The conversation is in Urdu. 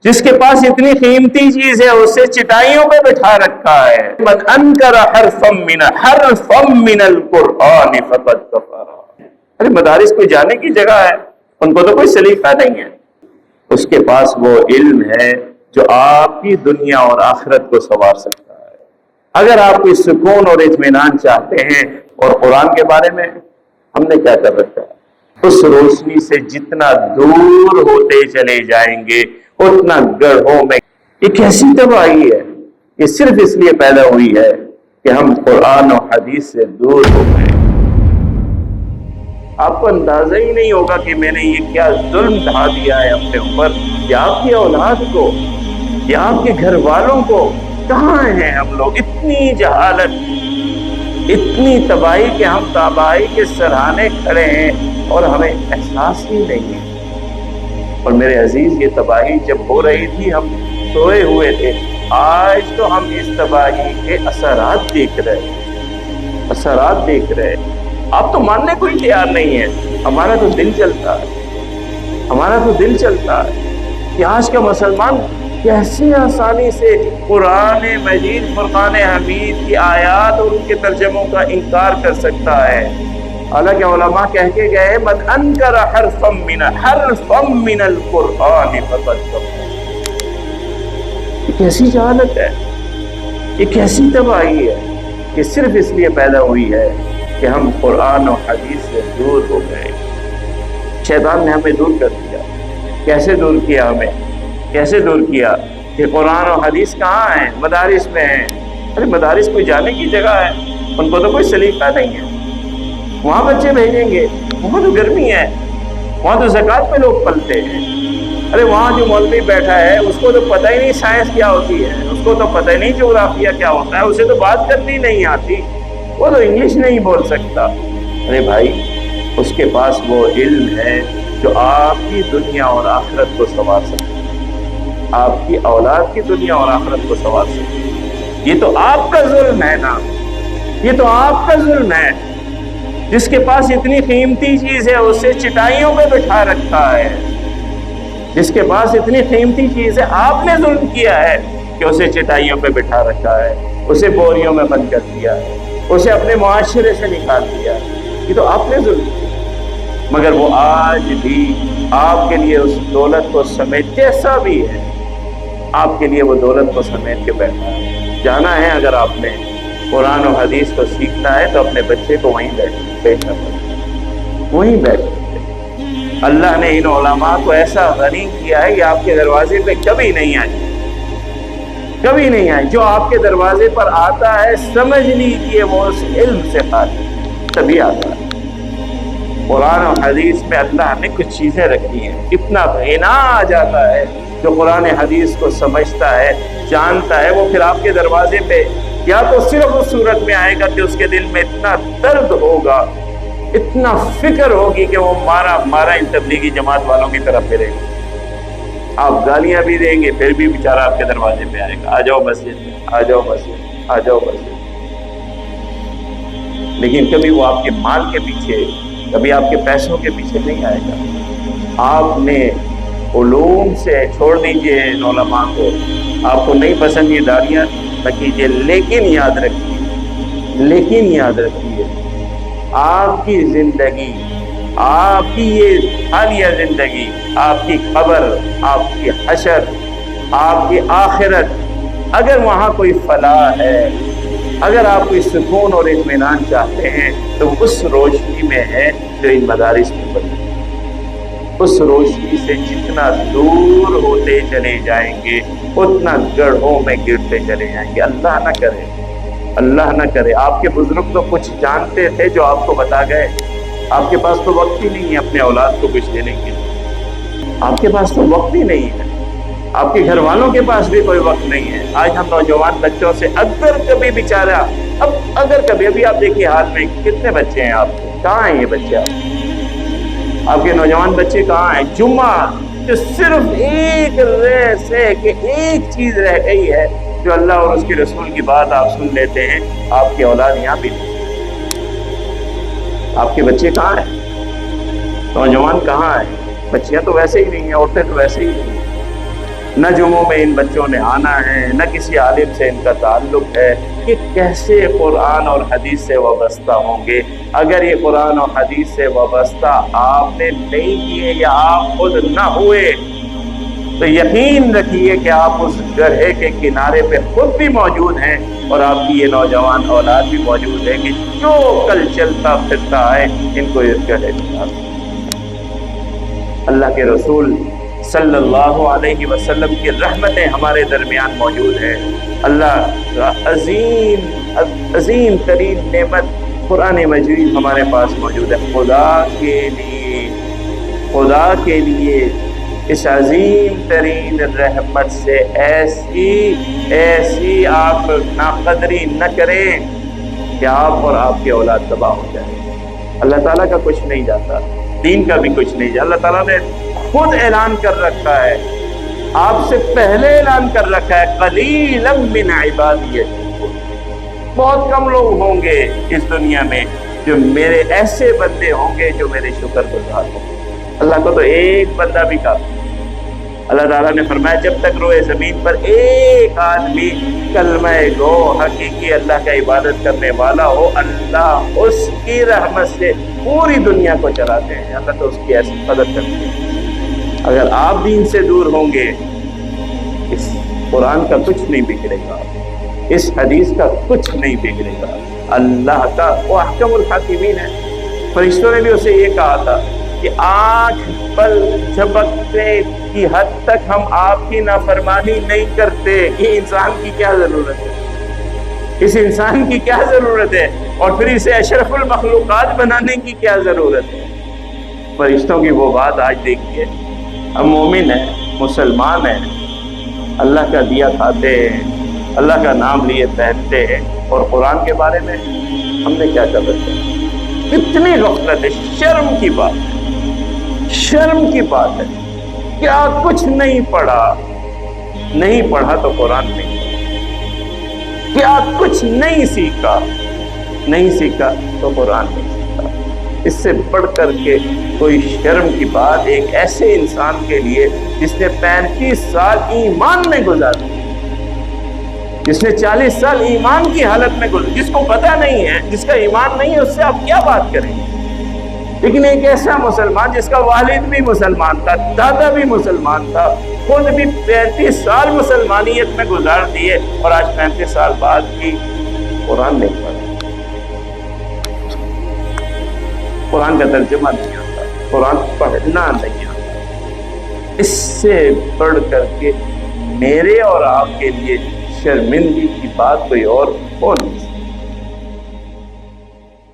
جس کے پاس اتنی قیمتی چیز ہے اسے چٹائیوں پہ بٹھا رکھا ہے. من انکر حرفا من القرآن فقد کفر. ارے مدارس کوئی جانے کی جگہ ہے، ان کو تو کوئی سلیقہ نہیں ہے. اس کے پاس وہ علم ہے جو آپ کی دنیا اور آخرت کو سنوار سکتا ہے. اگر آپ کوئی سکون اور اطمینان چاہتے ہیں، اور قرآن کے بارے میں ہم نے کیا کر رکھا ہے، اس روشنی سے جتنا دور ہوتے چلے جائیں گے اتنا گڑھوں میں. یہ کیسی تباہی ہے؟ یہ صرف اس لیے پیدا ہوئی ہے کہ ہم قرآن و حدیث سے دور ہو گئے. آپ کو اندازہ ہی نہیں ہوگا کہ میں نے یہ کیا ظلم ڈھا دیا ہے اپنے اوپر، یا آپ کی اولاد کو، یا آپ کے گھر والوں کو. کہاں ہیں ہم لوگ؟ اتنی جہالت، اتنی تباہی کہ ہم تباہی کے سرہانے کھڑے ہیں اور ہمیں احساس ہی نہیں ہے. اور میرے عزیز، یہ تباہی جب ہو رہی تھی ہم سوئے ہوئے تھے. آج تو ہم اس تباہی کے اثرات دیکھ رہے. آپ تو ماننے کو ہی تیار نہیں ہے. ہمارا تو دل چلتا ہے کہ آج کا مسلمان کیسی آسانی سے قرآن مجید، فرقان حمید کی آیات اور ان کے ترجموں کا انکار کر سکتا ہے. حالانکہ علماء کہہ کے گئے من انکر حرفا من القرآن فقد کفر. یہ کیسی جہالت ہے، یہ کیسی تباہی ہے کہ صرف اس لیے پیدا ہوئی ہے کہ ہم قرآن و حدیث سے دور ہو گئے. شیطان نے ہمیں دور کر دیا. کیسے دور کیا ہمیں؟ کیسے دور کیا کہ قرآن و حدیث کہاں ہیں؟ مدارس میں ہیں. ارے مدارس کوئی جانے کی جگہ ہے، ان کو تو کوئی سلیقہ نہیں ہے. وہاں بچے بھیجیں گے، وہاں تو گرمی ہے، وہاں تو زکوٰۃ پہ لوگ پلتے ہیں. ارے وہاں جو مولوی بیٹھا ہے اس کو تو پتہ ہی نہیں سائنس کیا ہوتی ہے، اس کو تو پتہ ہی نہیں جغرافیہ کیا ہوتا ہے، اسے تو بات کرنی نہیں آتی، وہ تو انگلش نہیں بول سکتا. ارے بھائی، اس کے پاس وہ علم ہے جو آپ کی دنیا اور آخرت کو سنوار سکتا ہے، آپ کی اولاد کی دنیا اور آخرت کو سنوار سکتا ہے. یہ تو آپ کا ظلم ہے نا، یہ تو آپ کا ظلم ہے. جس کے پاس اتنی قیمتی چیز ہے اسے چٹائیوں پہ بٹھا رکھا ہے. جس کے پاس اتنی قیمتی چیز ہے، آپ نے ظلم کیا ہے کہ اسے چٹائیوں پہ بٹھا رکھا ہے، اسے بوریوں میں بند کر دیا ہے، اسے اپنے معاشرے سے نکال دیا. یہ تو آپ نے ظلم کیا. مگر وہ آج بھی آپ کے لیے اس دولت کو سمیٹ، جیسا بھی ہے آپ کے لیے وہ دولت کو سمیٹ کے بیٹھا ہے. جانا ہے اگر آپ نے قرآن و حدیث کو سیکھنا ہے تو اپنے بچے کو وہیں بیٹھنا پڑے، وہیں بیٹھنا. اللہ نے ان علماء کو ایسا غنی کیا ہے کہ آپ کے دروازے پہ کبھی نہیں آئے. جو آپ کے دروازے پر آتا ہے سمجھ لیجیے وہ اس علم سے خالی تبھی آتا ہے. قرآن و حدیث میں اللہ نے کچھ چیزیں رکھی ہیں، اتنا غنا آ جاتا ہے. جو قرآن حدیث کو سمجھتا ہے، جانتا ہے، وہ پھر آپ کے دروازے پہ یا تو صرف اس صورت میں آئے گا کہ اس کے دل میں اتنا درد ہوگا، اتنا فکر ہوگی کہ وہ مارا ان تبلیغی جماعت والوں کی طرف پھرے گا. آپ گالیاں بھی دیں گے پھر بھی بیچارہ آپ کے دروازے پہ آئے گا، آ جاؤ مسجد، آ جاؤ مسجد، آ جاؤ مسجد. لیکن کبھی وہ آپ کے مال کے پیچھے، کبھی آپ کے پیسوں کے پیچھے نہیں آئے گا. آپ نے علوم سے چھوڑ دیجئے ان علماء کو. آپ کو نہیں پسند یہ داڑیاں نہ کیجئے، لیکن یاد رکھیے آپ کی زندگی، آپ کی یہ حالیہ زندگی، آپ کی قبر، آپ کی حشر، آپ کی آخرت، اگر وہاں کوئی فلاح ہے، اگر آپ کوئی سکون اور اطمینان چاہتے ہیں تو اس روشنی میں ہے جو ان مدارس میں بنی. اس روشنی سے جتنا دور ہوتے چلے جائیں گے اتنا گڑھوں میں گرتے چلے جائیں گے. اللہ نہ کرے. آپ کے بزرگ تو کچھ جانتے تھے جو آپ کو بتا گئے. آپ کے پاس تو وقت ہی نہیں ہے اپنے اولاد کو کچھ دینے کے لیے. آپ کے پاس تو وقت ہی نہیں ہے. آپ کے گھر والوں کے پاس بھی کوئی وقت نہیں ہے. آج ہم نوجوان بچوں سے اگر کبھی بیچارہ، اگر کبھی، ابھی آپ دیکھیے حال میں کتنے بچے ہیں آپ کے، کہاں ہیں یہ بچے؟ آپ کے نوجوان بچے کہاں ہیں؟ جمعہ جو صرف ایک ریس ہے کہ ایک چیز رہ گئی ہے جو اللہ اور اس کے رسول کی بات آپ سن لیتے ہیں. آپ کی اولاد یہاں بھی نہیں. آپ کے بچے کہاں ہیں؟ نوجوان کہاں ہیں؟ بچیاں تو ویسے ہی نہیں ہیں، عورتیں تو ویسے ہی نہیں ہیں. نہ جمعوں میں ان بچوں نے آنا ہے، نہ کسی عالم سے ان کا تعلق ہے، کہ کیسے قرآن اور حدیث سے وابستہ ہوں گے؟ اگر یہ قرآن اور حدیث سے وابستہ آپ نے نہیں کیے یا آپ خود نہ ہوئے تو یقین رکھیے کہ آپ اس گڑھے کے کنارے پہ خود بھی موجود ہیں اور آپ کی یہ نوجوان اولاد بھی موجود ہے کہ جو کل چلتا پھرتا ہے ان کو اس گڑھے میں ڈال۔ اللہ کے رسول صلی اللہ علیہ وسلم کی رحمتیں ہمارے درمیان موجود ہیں۔ اللہ کا عظیم ترین نعمت قرآن مجید ہمارے پاس موجود ہے۔ خدا کے لیے اس عظیم ترین رحمت سے ایسی آپ ناقدری نہ کریں کہ آپ اور آپ کے اولاد تباہ ہو جائے۔ اللہ تعالیٰ کا کچھ نہیں جاتا، دین کا بھی کچھ نہیں جاتا۔ اللہ تعالیٰ نے خود اعلان کر رکھا ہے، آپ سے پہلے اعلان کر رکھا ہے، قلیلا من عبادی، بہت کم لوگ ہوں گے اس دنیا میں جو میرے ایسے بندے ہوں گے جو میرے شکر گزار ہوں گے۔ اللہ کو تو ایک بندہ بھی کافی۔ اللہ تعالیٰ نے فرمایا جب تک روئے زمین پر ایک آدمی کلمہ گو حقیقی اللہ کا عبادت کرنے والا ہو، اللہ اس کی رحمت سے پوری دنیا کو چلاتے ہیں۔ اللہ تو اس کی ایسی قدر کرتے ہیں۔ اگر آپ دین سے دور ہوں گے، اس قرآن کا کچھ نہیں بگڑے گا، اس حدیث کا کچھ نہیں بگڑے گا۔ اللہ کا وہ احکم الحاکمین ہے۔ فرشتوں نے بھی اسے یہ کہا تھا کہ آنکھ پل جھپکنے کی حد تک ہم آپ کی نافرمانی نہیں کرتے۔ یہ انسان کی کیا ضرورت ہے؟ اس انسان کی کیا ضرورت ہے؟ اور پھر اسے اشرف المخلوقات بنانے کی کیا ضرورت ہے؟ فرشتوں کی وہ بات آج دیکھیے، ہم مومن ہیں، مسلمان ہیں، اللہ کا دیا کھاتے ہیں، اللہ کا نام لیے پہنتے ہیں، اور قرآن کے بارے میں ہم نے کیا کر رکھا ہے؟ کتنی غفلت ہے، شرم کی بات ہے، شرم کی بات ہے۔ کیا کچھ نہیں پڑھا تو قرآن نہیں پڑھا، کیا کچھ نہیں سیکھا تو قرآن نہیں سیکھا۔ اس سے بڑھ کر کے کوئی شرم کی بات ایک ایسے انسان کے لیے جس نے 35 سال ایمان میں گزار دیے، جس نے 40 سال ایمان کی حالت میں گزار، جس کو پتہ نہیں ہے، جس کا ایمان نہیں ہے، اس سے آپ کیا بات کریں گے؟ لیکن ایک ایسا مسلمان جس کا والد بھی مسلمان تھا، دادا بھی مسلمان تھا، خود بھی 35 سال مسلمانیت میں گزار دیے، اور آج 35 سال بعد بھی قرآن نہیں پڑھا، قرآن کا ترجمہ نہیں آتا، قرآن پڑھنا نہیں آتا۔ اس سے بڑھ کر کے میرے اور آپ کے لیے شرمندگی کی بات کوئی اور ہو نہیں۔